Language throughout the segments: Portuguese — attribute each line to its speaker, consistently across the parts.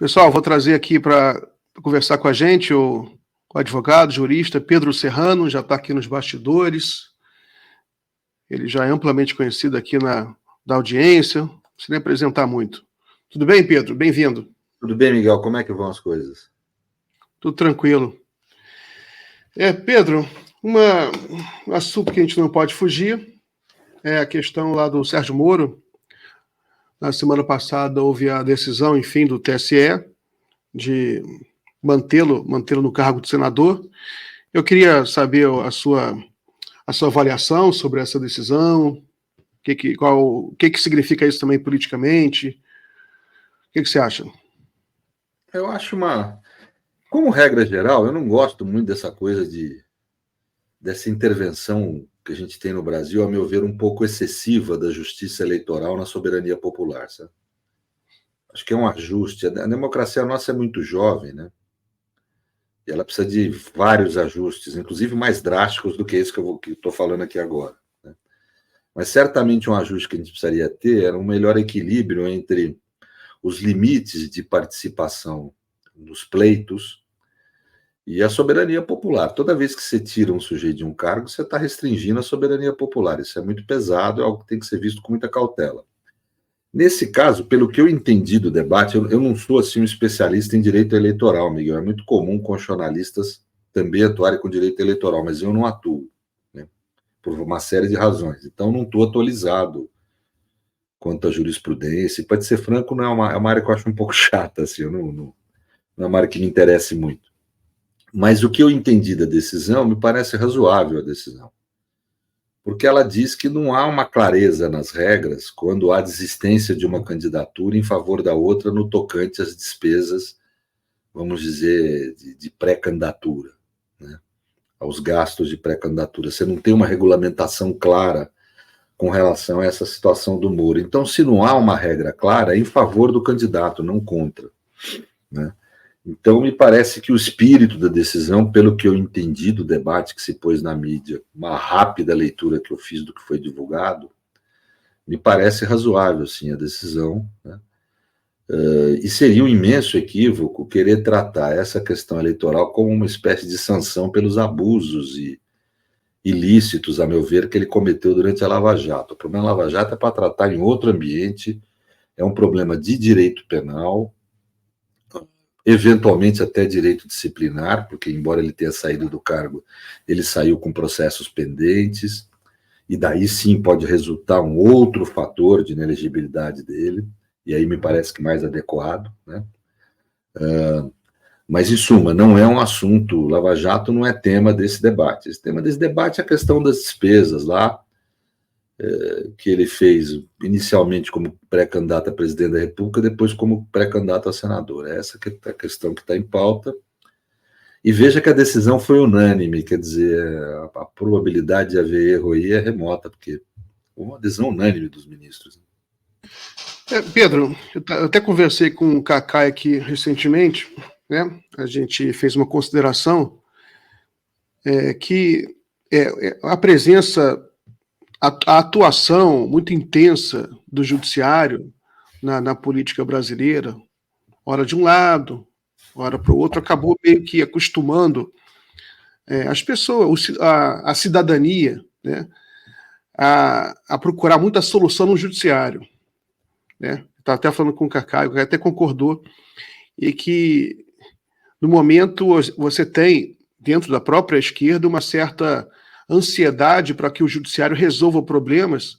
Speaker 1: Pessoal, vou trazer aqui para conversar com a gente o advogado, jurista Pedro Serrano, já está aqui nos bastidores. Ele já é amplamente conhecido aqui da audiência, não precisa nem apresentar muito. Tudo bem, Pedro? Bem-vindo.
Speaker 2: Tudo bem, Miguel? Como é que vão as coisas?
Speaker 1: Tudo tranquilo. Pedro, um assunto que a gente não pode fugir é a questão lá do Sérgio Moro. Na semana passada houve a decisão, enfim, do TSE de mantê-lo no cargo de senador. Eu queria saber a sua avaliação sobre essa decisão, o que significa isso também politicamente. O que você acha?
Speaker 2: Eu acho como regra geral, eu não gosto muito dessa coisa dessa intervenção que a gente tem no Brasil, a meu ver, um pouco excessiva da justiça eleitoral na soberania popular, sabe? Acho que é um ajuste. A democracia nossa é muito jovem, né? E ela precisa de vários ajustes, inclusive mais drásticos do que esse que eu estou falando aqui agora, né? Mas certamente um ajuste que a gente precisaria ter era um melhor equilíbrio entre os limites de participação nos pleitos e a soberania popular. Toda vez que você tira um sujeito de um cargo, você está restringindo a soberania popular. Isso é muito pesado, é algo que tem que ser visto com muita cautela. Nesse caso, pelo que eu entendi do debate, eu não sou assim um especialista em direito eleitoral, Miguel. É muito comum constitucionalistas também atuarem com direito eleitoral, mas eu não atuo, né, por uma série de razões. Então, não estou atualizado quanto à jurisprudência. E, para ser franco, não é uma área que eu acho um pouco chata, assim, não é uma área que me interessa muito. Mas o que eu entendi da decisão me parece razoável a decisão, porque ela diz que não há uma clareza nas regras quando há desistência de uma candidatura em favor da outra no tocante às despesas, vamos dizer, de pré-candidatura, né, aos gastos de pré-candidatura. Você não tem uma regulamentação clara com relação a essa situação do Moro. Então, se não há uma regra clara, é em favor do candidato, não contra, né? Então, me parece que o espírito da decisão, pelo que eu entendi do debate que se pôs na mídia, uma rápida leitura que eu fiz do que foi divulgado, me parece razoável, sim, a decisão, né? E seria um imenso equívoco querer tratar essa questão eleitoral como uma espécie de sanção pelos abusos e ilícitos, a meu ver, que ele cometeu durante a Lava Jato. O problema da Lava Jato é para tratar em outro ambiente, é um problema de direito penal, eventualmente até direito disciplinar, porque, embora ele tenha saído do cargo, ele saiu com processos pendentes, e daí sim pode resultar um outro fator de inelegibilidade dele, e aí me parece que mais adequado, né? Mas, em suma, não é um assunto, Lava Jato não é tema desse debate. Esse tema desse debate é a questão das despesas lá, que ele fez inicialmente como pré-candidato a presidente da República, depois como pré-candidato a senador. Essa que é a questão que está em pauta. E veja que a decisão foi unânime, quer dizer, a probabilidade de haver erro aí é remota, porque uma adesão unânime dos ministros.
Speaker 1: Pedro, eu até conversei com o Cacá aqui recentemente, né? A gente fez uma consideração que a presença, a atuação muito intensa do judiciário na política brasileira, ora de um lado, ora para o outro, acabou meio que acostumando as pessoas, a cidadania, né, a procurar muita solução no judiciário, né? Estava até falando com o Cacá, o Cacá até concordou, e que no momento você tem, dentro da própria esquerda, uma certa ansiedade para que o judiciário resolva problemas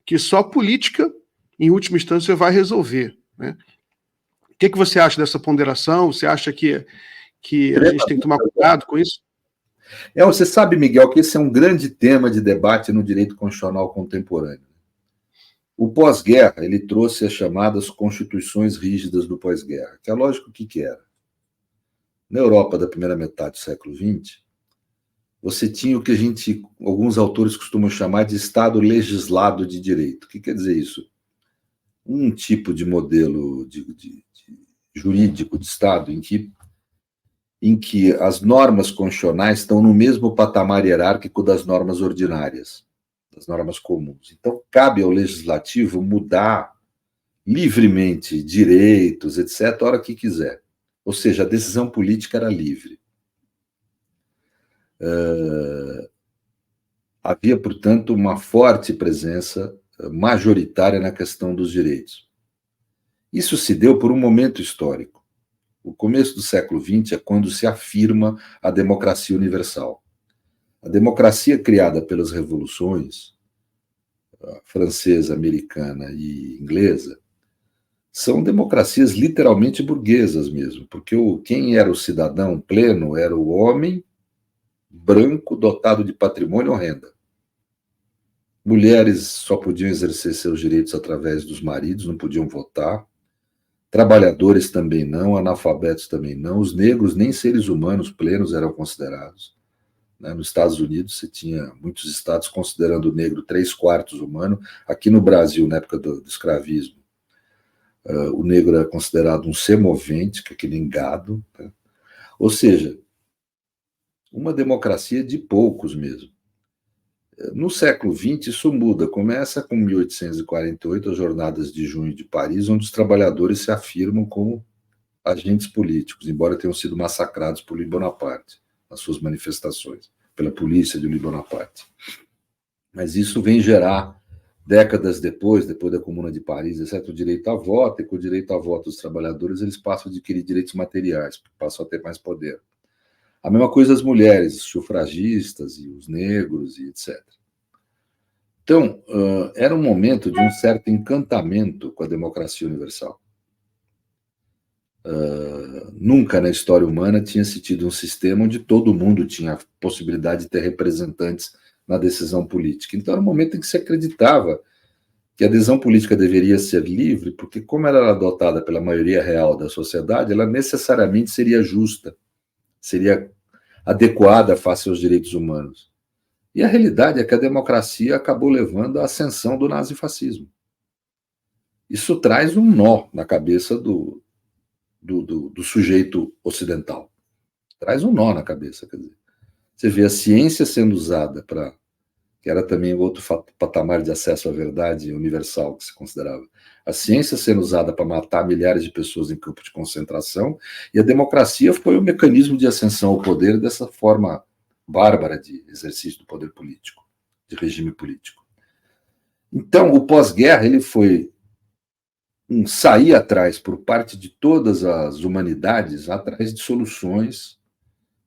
Speaker 1: que só a política, em última instância, vai resolver, né? O que você acha dessa ponderação? Você acha que a gente tem que tomar cuidado com isso?
Speaker 2: Você sabe, Miguel, que esse é um grande tema de debate no direito constitucional contemporâneo. O pós-guerra, ele trouxe as chamadas constituições rígidas do pós-guerra, que é lógico o que era. Na Europa da primeira metade do século XX, você tinha o que alguns autores costumam chamar de Estado legislado de direito. O que quer dizer isso? Um tipo de modelo jurídico de Estado em que as normas constitucionais estão no mesmo patamar hierárquico das normas ordinárias, das normas comuns. Então, cabe ao legislativo mudar livremente direitos, etc., a hora que quiser. Ou seja, a decisão política era livre. Havia, portanto, uma forte presença majoritária na questão dos direitos. Isso se deu por um momento histórico. O começo do século XX é quando se afirma a democracia universal. A democracia criada pelas revoluções, a francesa, americana e inglesa, são democracias literalmente burguesas mesmo, porque quem era o cidadão pleno era o homem branco dotado de patrimônio ou renda. Mulheres só podiam exercer seus direitos através dos maridos, não podiam votar. Trabalhadores também não, analfabetos também não. Os negros, nem seres humanos plenos eram considerados. Nos Estados Unidos, você tinha muitos estados considerando o negro 3/4 humano. Aqui no Brasil, na época do escravismo, o negro era considerado um semovente, que é que nem gado. Né? Ou seja, uma democracia de poucos mesmo. No século XX, isso muda. Começa com 1848, as Jornadas de Junho de Paris, onde os trabalhadores se afirmam como agentes políticos, embora tenham sido massacrados por Louis Bonaparte nas suas manifestações, pela polícia de Louis Bonaparte. Mas isso vem gerar, décadas depois da Comuna de Paris, exceto o direito à voto, e com o direito à voto dos trabalhadores, eles passam a adquirir direitos materiais, passam a ter mais poder. A mesma coisa as mulheres, os sufragistas e os negros e etc. Então, era um momento de um certo encantamento com a democracia universal. Nunca na história humana tinha se tido um sistema onde todo mundo tinha a possibilidade de ter representantes na decisão política. Então, era um momento em que se acreditava que a decisão política deveria ser livre, porque como ela era adotada pela maioria real da sociedade, ela necessariamente seria justa, seria adequada face aos direitos humanos. E a realidade é que a democracia acabou levando à ascensão do nazifascismo. Isso traz um nó na cabeça do sujeito ocidental. Traz um nó na cabeça. Quer dizer, você vê a ciência sendo usada para... que era também outro patamar de acesso à verdade universal que se considerava. A ciência sendo usada para matar milhares de pessoas em campo de concentração, e a democracia foi o mecanismo de ascensão ao poder dessa forma bárbara de exercício do poder político, de regime político. Então, o pós-guerra ele foi um sair atrás, por parte de todas as humanidades, atrás de soluções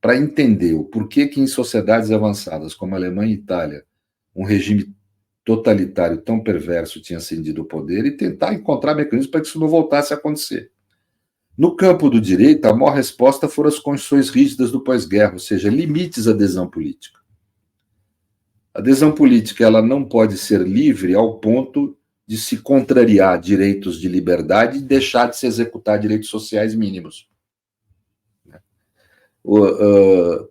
Speaker 2: para entender o porquê que em sociedades avançadas como a Alemanha e a Itália, um regime totalitário tão perverso tinha ascendido ao poder, e tentar encontrar mecanismos para que isso não voltasse a acontecer. No campo do direito, a maior resposta foram as condições rígidas do pós-guerra, ou seja, limites à adesão política. A adesão política ela não pode ser livre ao ponto de se contrariar direitos de liberdade e deixar de se executar direitos sociais mínimos.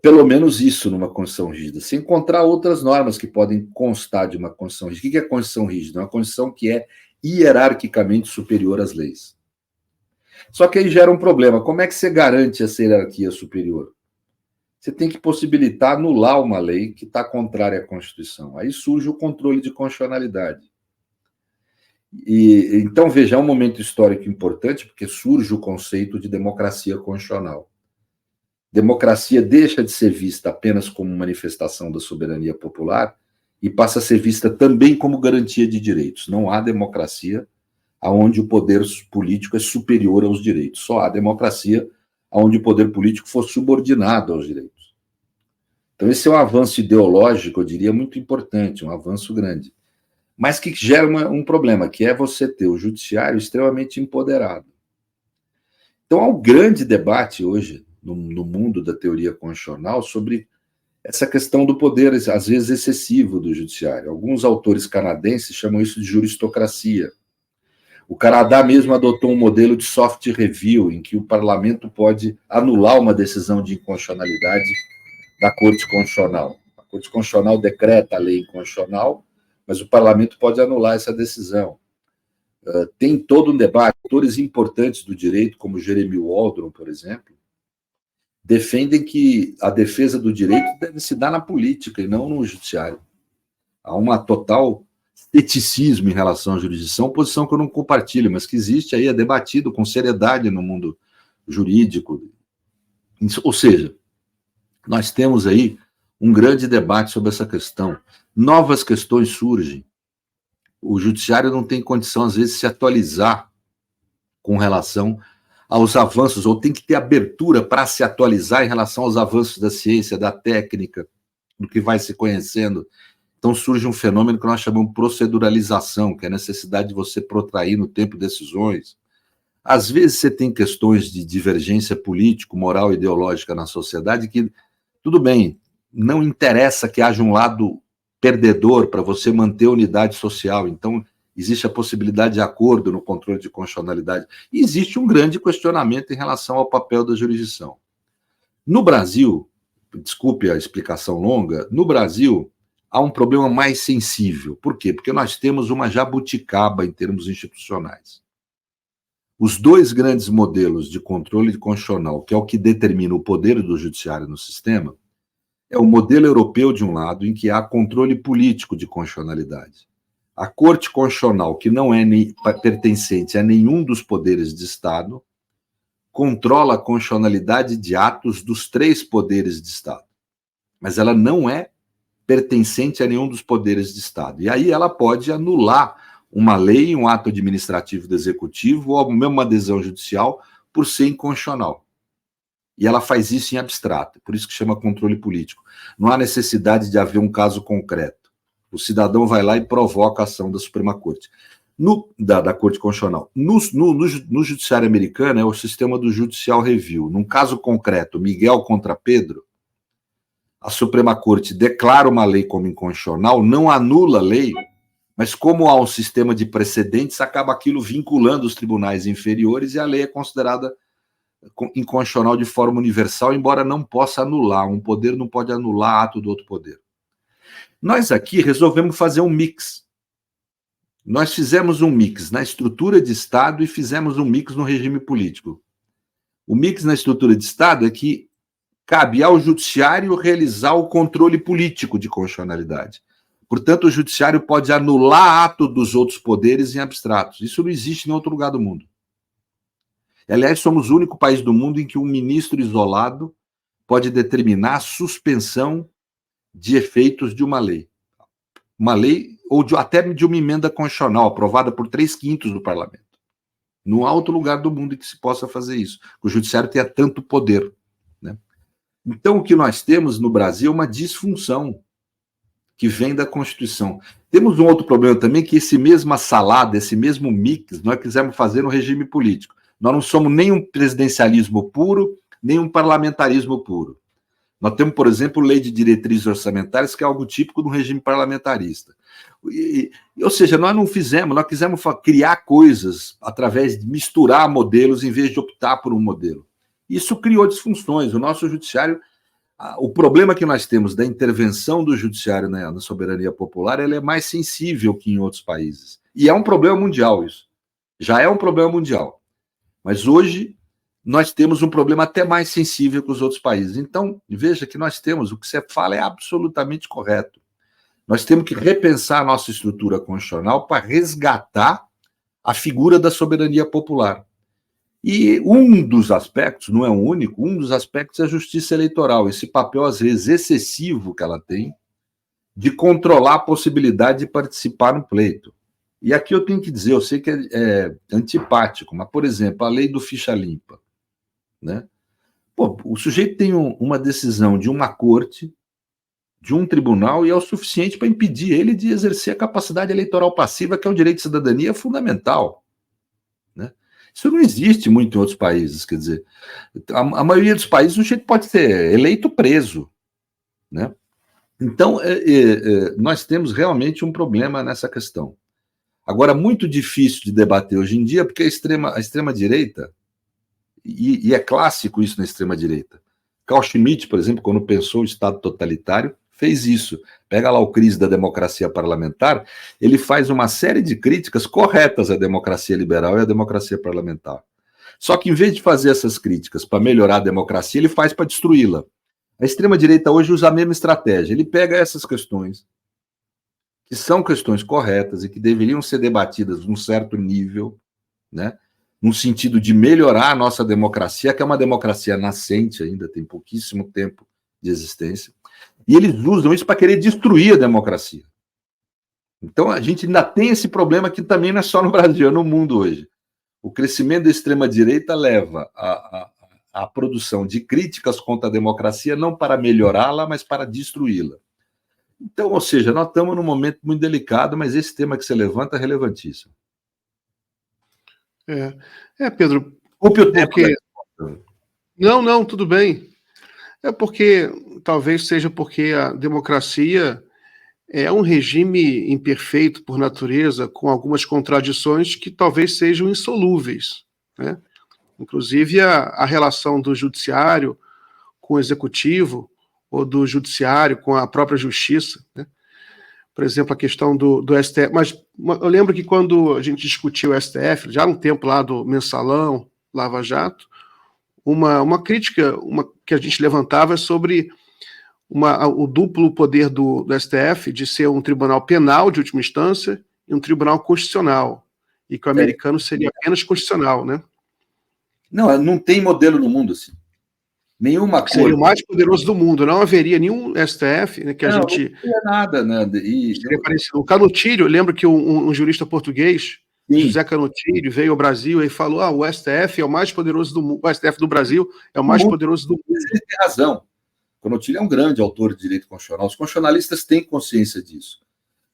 Speaker 2: Pelo menos isso numa Constituição rígida. Se encontrar outras normas que podem constar de uma Constituição rígida. O que é Constituição rígida? É uma Constituição que é hierarquicamente superior às leis. Só que aí gera um problema. Como é que você garante essa hierarquia superior? Você tem que possibilitar anular uma lei que está contrária à Constituição. Aí surge o controle de constitucionalidade. Então, veja, é um momento histórico importante, porque surge o conceito de democracia constitucional. Democracia deixa de ser vista apenas como manifestação da soberania popular e passa a ser vista também como garantia de direitos. Não há democracia onde o poder político é superior aos direitos. Só há democracia onde o poder político for subordinado aos direitos. Então, esse é um avanço ideológico, eu diria, muito importante, um avanço grande. Mas que gera um problema, que é você ter o judiciário extremamente empoderado. Então, há um grande debate hoje no mundo da teoria constitucional sobre essa questão do poder, às vezes, excessivo do judiciário. Alguns autores canadenses chamam isso de juristocracia. O Canadá mesmo adotou um modelo de soft review, em que o parlamento pode anular uma decisão de inconstitucionalidade da Corte Constitucional. A Corte Constitucional decreta a lei inconstitucional, mas o parlamento pode anular essa decisão. Tem todo um debate. Autores importantes do direito, como Jeremy Waldron, por exemplo, defendem que a defesa do direito deve se dar na política e não no judiciário. Há uma total ceticismo em relação à jurisdição, posição que eu não compartilho, mas que existe aí, é debatido com seriedade no mundo jurídico. Ou seja, nós temos aí um grande debate sobre essa questão. Novas questões surgem. O judiciário não tem condição, às vezes, de se atualizar com relação aos avanços, ou tem que ter abertura para se atualizar em relação aos avanços da ciência, da técnica, do que vai se conhecendo. Então surge um fenômeno que nós chamamos de proceduralização, que é a necessidade de você protrair no tempo decisões. Às vezes você tem questões de divergência político, moral, ideológica na sociedade que, tudo bem, não interessa que haja um lado perdedor para você manter a unidade social. Então, existe a possibilidade de acordo no controle de constitucionalidade. E existe um grande questionamento em relação ao papel da jurisdição. No Brasil, desculpe a explicação longa, no Brasil há um problema mais sensível. Por quê? Porque nós temos uma jabuticaba em termos institucionais. Os dois grandes modelos de controle constitucional, que é o que determina o poder do judiciário no sistema, é o modelo europeu, de um lado, em que há controle político de constitucionalidade. A Corte Constitucional, que não é pertencente a nenhum dos poderes de Estado, controla a constitucionalidade de atos dos três poderes de Estado. Mas ela não é pertencente a nenhum dos poderes de Estado. E aí ela pode anular uma lei, um ato administrativo do Executivo, ou mesmo uma decisão judicial, por ser inconstitucional. E ela faz isso em abstrato, por isso que chama controle político. Não há necessidade de haver um caso concreto. O cidadão vai lá e provoca a ação da Suprema Corte. Da Corte Constitucional. No judiciário americano é o sistema do Judicial Review. Num caso concreto, Miguel contra Pedro, a Suprema Corte declara uma lei como inconstitucional, não anula a lei, mas como há um sistema de precedentes, acaba aquilo vinculando os tribunais inferiores e a lei é considerada inconstitucional de forma universal, embora não possa anular. Um poder não pode anular ato do outro poder. Nós aqui resolvemos fazer um mix. Nós fizemos um mix na estrutura de Estado e fizemos um mix no regime político. O mix na estrutura de Estado é que cabe ao judiciário realizar o controle político de constitucionalidade. Portanto, o judiciário pode anular ato dos outros poderes em abstratos. Isso não existe em outro lugar do mundo. Aliás, somos o único país do mundo em que um ministro isolado pode determinar a suspensão de efeitos de uma lei. Uma lei, ou até de uma emenda constitucional, aprovada por 3/5 do parlamento. Não há outro lugar do mundo em que se possa fazer isso. O judiciário tenha tanto poder. Né? Então, o que nós temos no Brasil é uma disfunção que vem da Constituição. Temos um outro problema também, que esse mesma salada, esse mesmo mix, nós quisemos fazer no regime político. Nós não somos nem um presidencialismo puro, nem um parlamentarismo puro. Nós temos, por exemplo, lei de diretrizes orçamentárias, que é algo típico do regime parlamentarista. Ou seja, nós não fizemos, nós quisemos criar coisas através de misturar modelos em vez de optar por um modelo. Isso criou disfunções. O nosso judiciário, o problema que nós temos da intervenção do judiciário na soberania popular, ele é mais sensível que em outros países. E é um problema mundial isso. Já é um problema mundial. Mas hoje nós temos um problema até mais sensível que os outros países. Então, veja que nós temos, o que você fala é absolutamente correto. Nós temos que repensar a nossa estrutura constitucional para resgatar a figura da soberania popular. E um dos aspectos, não é o único, um dos aspectos é a justiça eleitoral, esse papel, às vezes, excessivo que ela tem de controlar a possibilidade de participar no pleito. E aqui eu tenho que dizer, eu sei que é antipático, mas, por exemplo, a lei do ficha limpa. Né? Pô, o sujeito tem uma decisão de uma corte, de um tribunal, e é o suficiente para impedir ele de exercer a capacidade eleitoral passiva, que é o direito de cidadania fundamental. Né? Isso não existe muito em outros países, quer dizer, a maioria dos países o sujeito pode ser eleito preso. Né? Então, nós temos realmente um problema nessa questão. Agora, muito difícil de debater hoje em dia, porque a extrema-direita, e é clássico isso na extrema-direita. Carl Schmitt, por exemplo, quando pensou o Estado totalitário, fez isso. Pega lá o Crise da Democracia Parlamentar, ele faz uma série de críticas corretas à democracia liberal e à democracia parlamentar. Só que, em vez de fazer essas críticas para melhorar a democracia, ele faz para destruí-la. A extrema-direita hoje usa a mesma estratégia. Ele pega essas questões que são questões corretas e que deveriam ser debatidas num certo nível, né, no sentido de melhorar a nossa democracia, que é uma democracia nascente ainda, tem pouquíssimo tempo de existência, e eles usam isso para querer destruir a democracia. Então, a gente ainda tem esse problema que também não é só no Brasil, é no mundo hoje. O crescimento da extrema-direita leva à produção de críticas contra a democracia, não para melhorá-la, mas para destruí-la. Então, ou seja, nós estamos num momento muito delicado, mas esse tema que você levanta é relevantíssimo.
Speaker 1: Pedro.
Speaker 2: Ocupe o tempo.
Speaker 1: Porque... Não, tudo bem. É porque, talvez seja porque a democracia é um regime imperfeito por natureza, com algumas contradições que talvez sejam insolúveis, né? Inclusive a relação do judiciário com o executivo, ou do judiciário com a própria justiça, né? Por exemplo, a questão do STF. Mas eu lembro que quando a gente discutiu o STF, já há um tempo lá do Mensalão, Lava Jato, uma crítica que a gente levantava sobre o duplo poder do STF de ser um tribunal penal de última instância e um tribunal constitucional, e que o americano seria apenas constitucional, né?
Speaker 2: Não tem modelo no mundo assim. Nenhuma coisa.
Speaker 1: Seria o mais poderoso do mundo, não haveria nenhum STF, né, que a gente...
Speaker 2: Não teria nada, né?
Speaker 1: O Canutilho, eu lembro que um jurista português, sim, José Canutilho, veio ao Brasil e falou: o STF é o mais poderoso do mundo, o STF do Brasil é o mais poderoso do mundo.
Speaker 2: Ele tem razão. Canutilho é um grande autor de direito constitucional. Os constitucionalistas têm consciência disso.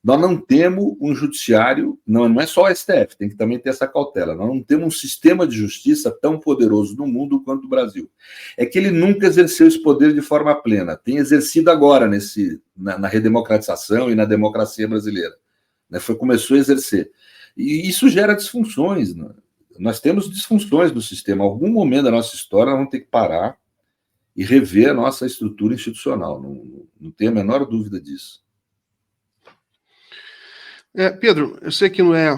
Speaker 2: Nós não temos um judiciário, não é só o STF, tem que também ter essa cautela. Nós não temos um sistema de justiça tão poderoso no mundo quanto o Brasil. É que ele nunca exerceu esse poder de forma plena. Tem exercido agora na redemocratização e na democracia brasileira. Né? Começou a exercer. E isso gera disfunções. Né? Nós temos disfunções do sistema. Em algum momento da nossa história, nós vamos ter que parar e rever a nossa estrutura institucional. Não tenho a menor dúvida disso.
Speaker 1: Pedro, eu sei que não é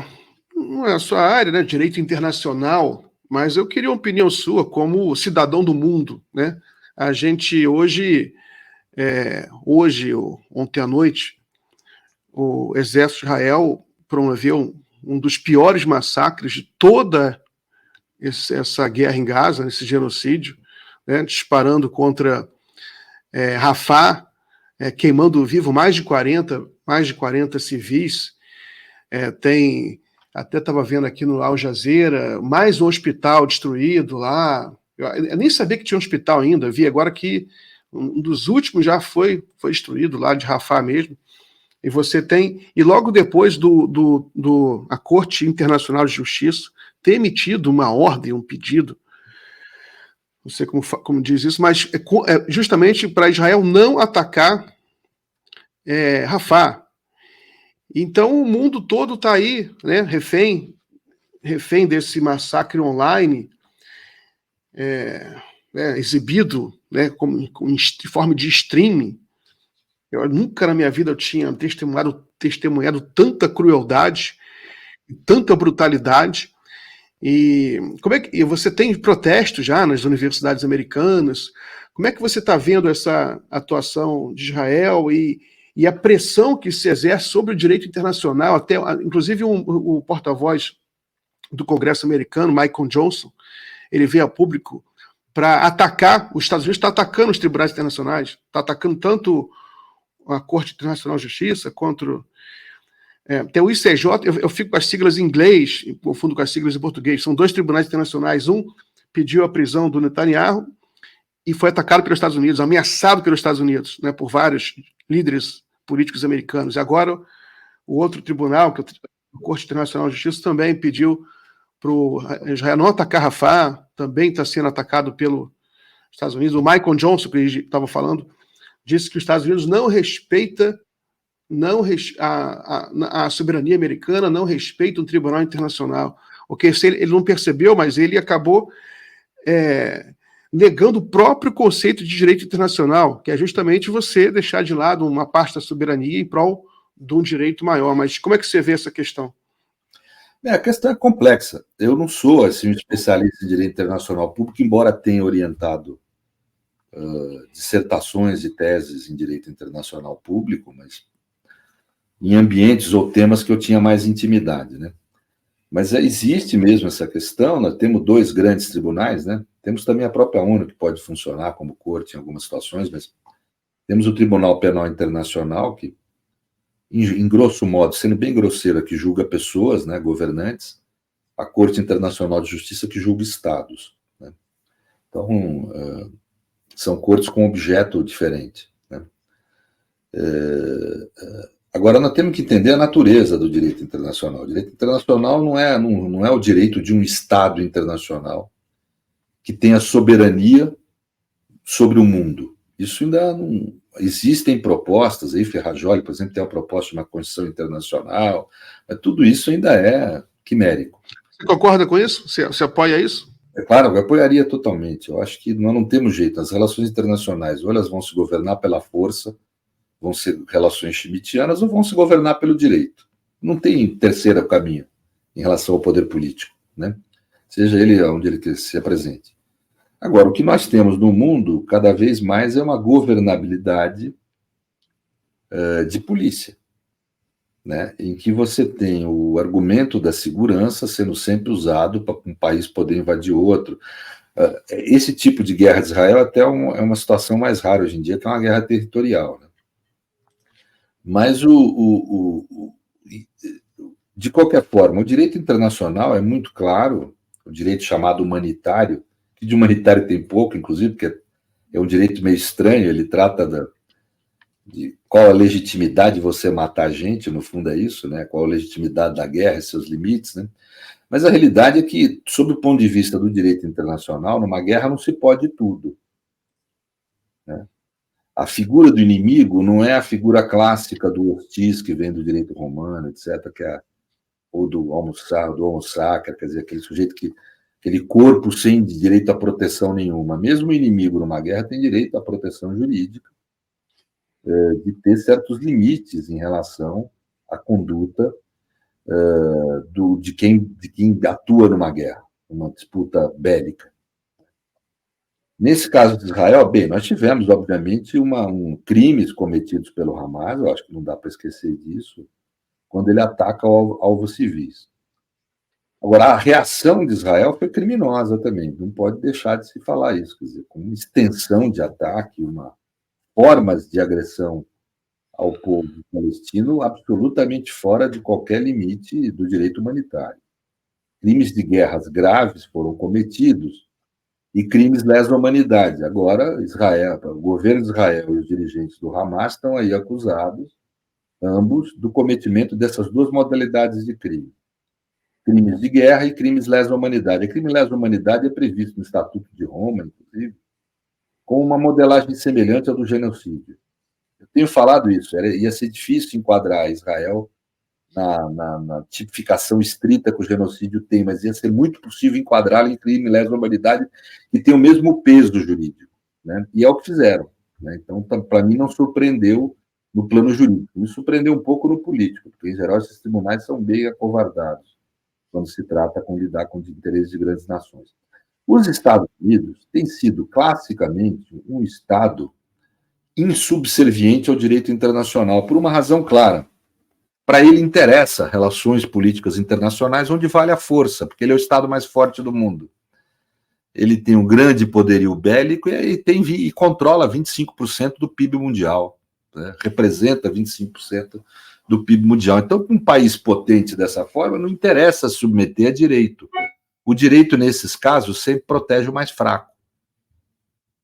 Speaker 1: a sua área, né, direito internacional, mas eu queria uma opinião sua como cidadão do mundo, né? A gente hoje, ontem à noite, o exército de Israel promoveu um dos piores massacres de toda essa guerra em Gaza, esse genocídio, né, disparando contra Rafah, queimando vivo mais de 40 civis. Até estava vendo aqui no Al Jazeera, mais um hospital destruído lá. Eu nem sabia que tinha um hospital ainda, vi agora que um dos últimos já foi destruído lá de Rafah mesmo. E você tem, e logo depois a Corte Internacional de Justiça ter emitido uma ordem, um pedido, não sei como diz isso, mas justamente para Israel não atacar Rafah. Então o mundo todo está aí, né, refém desse massacre online, exibido, né, em forma de streaming. Eu nunca na minha vida eu tinha testemunhado tanta crueldade, tanta brutalidade. E e você tem protestos já nas universidades americanas? Como é que você está vendo essa atuação de Israel e a pressão que se exerce sobre o direito internacional? Até, inclusive, o porta-voz do Congresso americano, Michael Johnson, ele veio a público para atacar, os Estados Unidos está atacando os tribunais internacionais, está atacando tanto a Corte Internacional de Justiça quanto... tem o ICJ, eu fico com as siglas em inglês, confundo com as siglas em português, são dois tribunais internacionais, um pediu a prisão do Netanyahu e foi atacado pelos Estados Unidos, ameaçado pelos Estados Unidos, né, por vários líderes políticos americanos. E agora o outro tribunal, que é a Corte Internacional de Justiça, também pediu para Israel não atacar Rafah, também está sendo atacado pelos Estados Unidos. O Michael Johnson, que estava falando, disse que os Estados Unidos não respeita a soberania americana, não respeita um tribunal internacional. Ele não percebeu, mas ele acabou negando o próprio conceito de direito internacional, que é justamente você deixar de lado uma parte da soberania em prol de um direito maior. Mas como é que você vê essa questão?
Speaker 2: A questão é complexa. Eu não sou assim, um especialista em direito internacional público, embora tenha orientado dissertações e teses em direito internacional público, mas em ambientes ou temas que eu tinha mais intimidade, né? Mas existe mesmo essa questão, nós temos 2 grandes tribunais, né? Temos também a própria ONU, que pode funcionar como corte em algumas situações, mas temos o Tribunal Penal Internacional, que, em grosso modo, sendo bem grosseiro, que julga pessoas, né, governantes, a Corte Internacional de Justiça, que julga estados, né? Então, são cortes com objeto diferente, né? Agora, nós temos que entender a natureza do direito internacional. O direito internacional não é o direito de um Estado internacional que tenha soberania sobre o mundo. Isso ainda não... Existem propostas, aí Ferrajoli, por exemplo, tem a proposta de uma Constituição Internacional, mas tudo isso ainda é quimérico.
Speaker 1: Você concorda com isso? Você apoia isso?
Speaker 2: É claro, eu apoiaria totalmente. Eu acho que nós não temos jeito. As relações internacionais, ou elas vão se governar pela força, vão ser relações schmittianas, ou vão se governar pelo direito. Não tem terceiro caminho em relação ao poder político, né? Seja ele onde ele se apresente. Agora, o que nós temos no mundo, cada vez mais, é uma governabilidade de polícia, né? Em que você tem o argumento da segurança sendo sempre usado para um país poder invadir outro. Esse tipo de guerra de Israel até é uma situação mais rara hoje em dia, que é uma guerra territorial, né? Mas, de qualquer forma, o direito internacional é muito claro, o direito chamado humanitário, que de humanitário tem pouco, inclusive, porque é um direito meio estranho, ele trata de qual a legitimidade de você matar gente, no fundo é isso, né? Qual a legitimidade da guerra e seus limites, né? Mas a realidade é que, sob o ponto de vista do direito internacional, numa guerra não se pode tudo, né? A figura do inimigo não é a figura clássica do Ortiz, que vem do direito romano, etc., ou do Homo Sacer, quer dizer, aquele sujeito aquele corpo sem direito à proteção nenhuma. Mesmo o inimigo numa guerra tem direito à proteção jurídica, de ter certos limites em relação à conduta de quem atua numa guerra, numa disputa bélica. Nesse caso de Israel, bem, nós tivemos, obviamente, crimes cometidos pelo Hamas, eu acho que não dá para esquecer disso, quando ele ataca alvos civis. Agora, a reação de Israel foi criminosa também, não pode deixar de se falar isso, quer dizer, com uma extensão de ataque, formas de agressão ao povo palestino absolutamente fora de qualquer limite do direito humanitário. Crimes de guerras graves foram cometidos e crimes lesa humanidade. Agora, o governo de Israel e os dirigentes do Hamas estão aí acusados, ambos, do cometimento dessas 2 modalidades de crime. Crimes de guerra e crimes lesa humanidade. A crime lesa humanidade é previsto no Estatuto de Roma, inclusive, com uma modelagem semelhante à do genocídio. Eu tenho falado isso, ia ser difícil enquadrar Israel na tipificação estrita que o genocídio tem, mas ia ser muito possível enquadrá-lo em crime lesa humanidade, que tem o mesmo peso jurídico, né? E é o que fizeram, né? Então, para mim, não surpreendeu no plano jurídico, me surpreendeu um pouco no político, porque, em geral, esses tribunais são bem acovardados quando se trata de lidar com os interesses de grandes nações. Os Estados Unidos têm sido, classicamente, um Estado insubserviente ao direito internacional, por uma razão clara. Para ele interessa relações políticas internacionais onde vale a força, porque ele é o Estado mais forte do mundo. Ele tem um grande poderio bélico e controla 25% do PIB mundial, né? Representa 25% do PIB mundial. Então, um país potente dessa forma não interessa submeter a direito. O direito, nesses casos, sempre protege o mais fraco,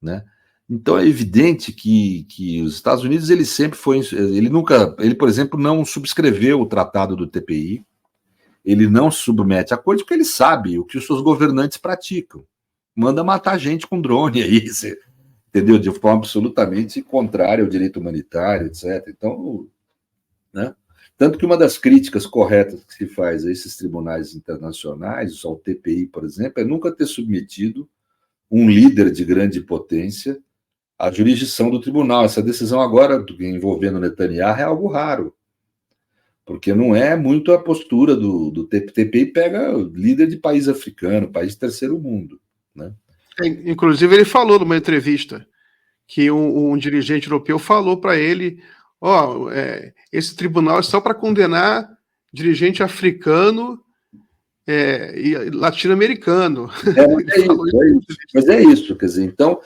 Speaker 2: né? Então é evidente que os Estados Unidos, ele sempre foi, ele, por exemplo, não subscreveu o tratado do TPI, ele não se submete a acordo porque ele sabe o que os seus governantes praticam. Manda matar gente com drone aí, entendeu? De forma absolutamente contrária ao direito humanitário, etc. Então, né? Tanto que uma das críticas corretas que se faz a esses tribunais internacionais, ao TPI, por exemplo, é nunca ter submetido um líder de grande potência à jurisdição do tribunal. Essa decisão agora, envolvendo Netanyahu, é algo raro, porque não é muito a postura do TPI, pega líder de país africano, país de terceiro mundo, né?
Speaker 1: Inclusive, ele falou numa entrevista que um dirigente europeu falou para ele esse tribunal é só para condenar dirigente africano e latino-americano.
Speaker 2: Mas é isso, quer dizer, então,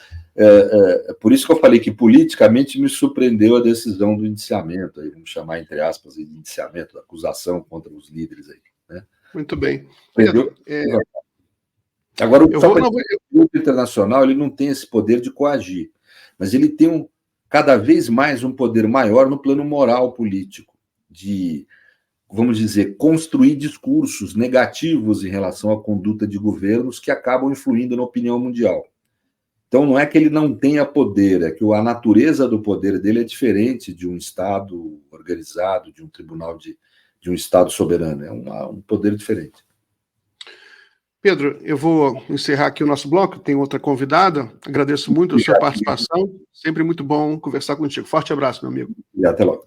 Speaker 2: por isso que eu falei que politicamente me surpreendeu a decisão do indiciamento, aí, vamos chamar entre aspas de indiciamento, da acusação contra os líderes aí. Né?
Speaker 1: Muito bem.
Speaker 2: Pedro, agora, o internacional ele não tem esse poder de coagir, mas ele tem cada vez mais um poder maior no plano moral político, de, vamos dizer, construir discursos negativos em relação à conduta de governos que acabam influindo na opinião mundial. Então, não é que ele não tenha poder, é que a natureza do poder dele é diferente de um Estado organizado, de um tribunal de um Estado soberano. É um poder diferente.
Speaker 1: Pedro, eu vou encerrar aqui o nosso bloco, tem outra convidada. Agradeço muito a sua participação. Sempre muito bom conversar contigo. Forte abraço, meu amigo.
Speaker 2: E até logo.